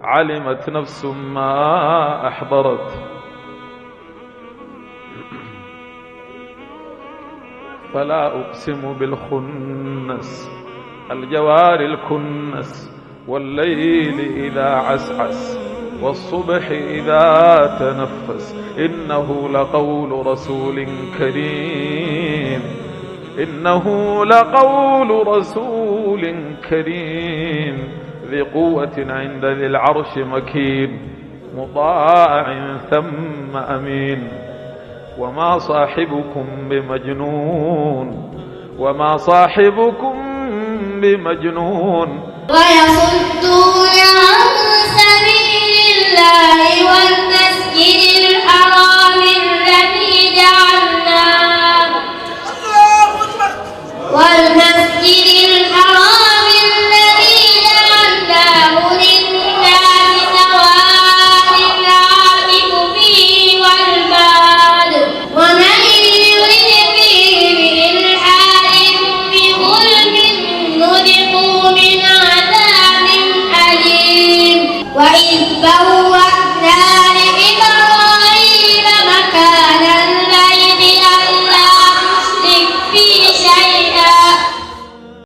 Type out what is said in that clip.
علمت نفس ما أحضرت. فلا أقسم بالخنس الجوار الكنس، والليل إذا عسعس، والصبح إذا تنفس، إنه لقول رسول كريم، إنه لقول رسول كريم، ذي قوة عند ذي العرش مكين، مطاع ثم أمين. وما صاحبكم بمجنون، وما صاحبكم بمجنون. ويصدون